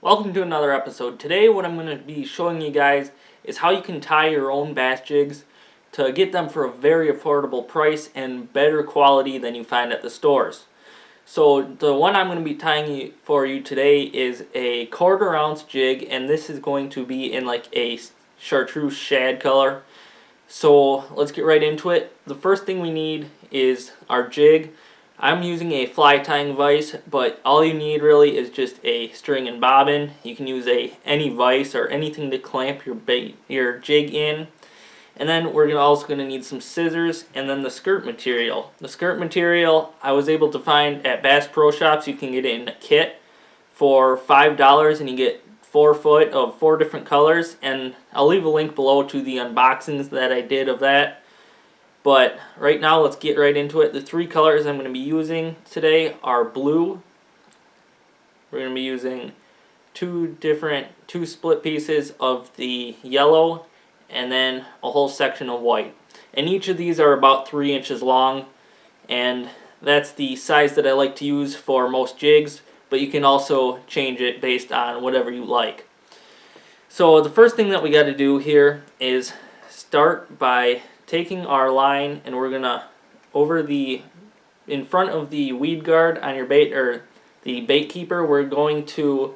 Welcome to another episode. Today what I'm going to be showing you guys is how you can tie your own bass jigs to get them for a very affordable price and better quality than you find at the stores. So the one I'm going to be tying for you today is a 1/4 ounce jig, and this is going to be in like a chartreuse shad color. So let's get right into it. The first thing we need is our jig. I'm using a fly tying vise, but all you need really is just a string and bobbin. You can use any vise or anything to clamp your jig in. And then we're also going to need some scissors and then the skirt material. The skirt material I was able to find at Bass Pro Shops. You can get it in a kit for $5 and you get 4 foot of 4 different colors. And I'll leave a link below to the unboxings that I did of that. But right now, let's get right into it. The 3 colors I'm going to be using today are blue. We're going to be using two split pieces of the yellow and then a whole section of white. And each of these are about 3 inches long, and that's the size that I like to use for most jigs, but you can also change it based on whatever you like. So the first thing that we got to do here is start by taking our line, and we're gonna in front of the weed guard on your bait, or the bait keeper, we're going to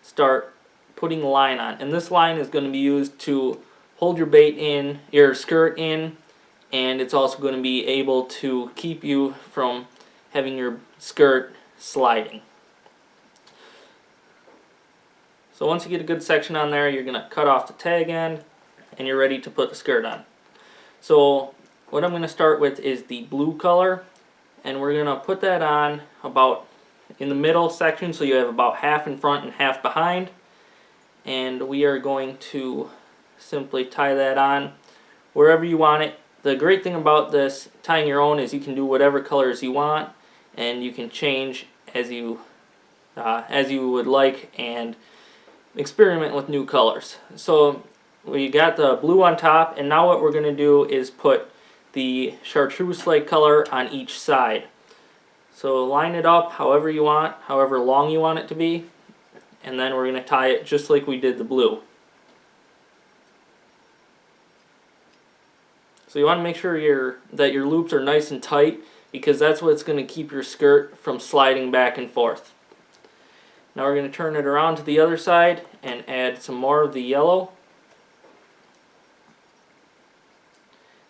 start putting the line on, and this line is going to be used to hold your bait in, your skirt in, and it's also going to be able to keep you from having your skirt sliding. So once you get a good section on there, you're gonna cut off the tag end and you're ready to put the skirt on. So what I'm going to start with is the blue color, and we're going to put that on about in the middle section, so you have about half in front and half behind, and we are going to simply tie that on wherever you want it. The great thing about this tying your own is you can do whatever colors you want, and you can change as you would like and experiment with new colors. So we got the blue on top, and now what we're going to do is put the chartreuse-like color on each side. So line it up however you want, however long you want it to be, and then we're going to tie it just like we did the blue. So you want to make sure that your loops are nice and tight, because that's what's going to keep your skirt from sliding back and forth. Now we're going to turn it around to the other side and add some more of the yellow.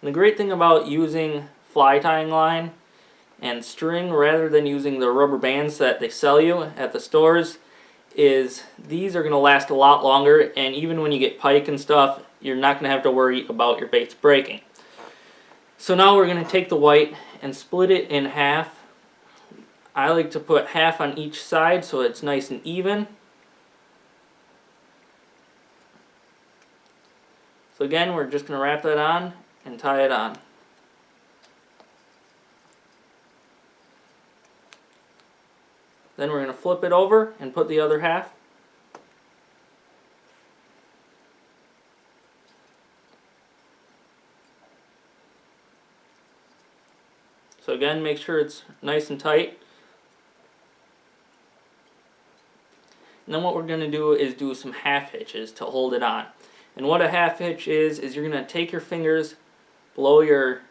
And the great thing about using fly tying line and string rather than using the rubber bands that they sell you at the stores is these are going to last a lot longer, and even when you get pike and stuff, you're not going to have to worry about your baits breaking. So now we're going to take the white and split it in half. I like to put half on each side so it's nice and even. So again, we're just going to wrap that on and tie it on. Then we're going to flip it over and put the other half. So again, make sure it's nice and tight. And then what we're going to do is do some half hitches to hold it on. And what a half hitch is you're going to take your fingers below your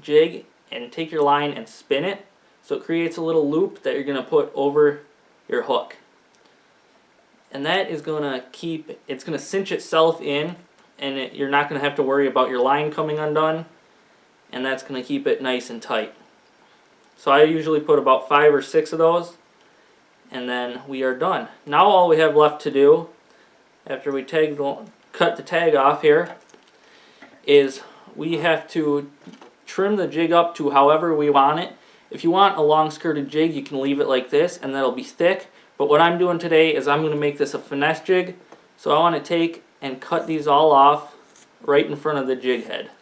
jig and take your line and spin it, so it creates a little loop that you're going to put over your hook. And that is going to it's going to cinch itself in, and you're not going to have to worry about your line coming undone, and that's going to keep it nice and tight. So I usually put about 5 or 6 of those, and then we are done. Now all we have left to do, after we cut the tag off here, is we have to trim the jig up to however we want it. If you want a long skirted jig, you can leave it like this and that'll be thick. But what I'm doing today is I'm going to make this a finesse jig. So I want to take and cut these all off right in front of the jig head.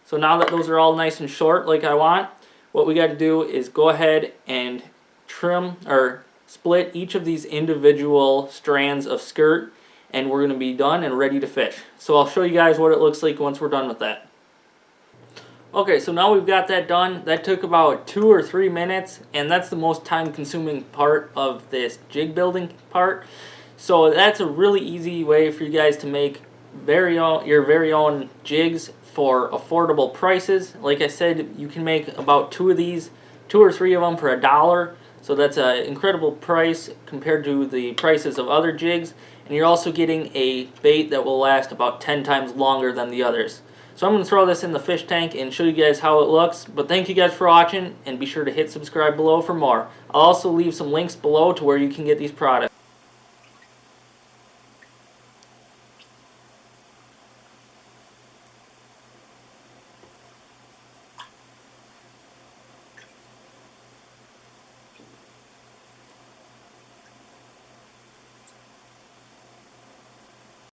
So now that those are all nice and short like I want, what we got to do is go ahead and trim or split each of these individual strands of skirt, and we're going to be done and ready to fish. So I'll show you guys what it looks like once we're done with that. Okay, so now we've got that done. That took about 2 or 3 minutes, and that's the most time-consuming part of this jig building part. So that's a really easy way for you guys to make your very own jigs for affordable prices. Like I said, you can make about 2 of these, 2 or 3 of them for $1. So that's an incredible price compared to the prices of other jigs. And you're also getting a bait that will last about 10 times longer than the others. So I'm going to throw this in the fish tank and show you guys how it looks. But thank you guys for watching, and be sure to hit subscribe below for more. I'll also leave some links below to where you can get these products.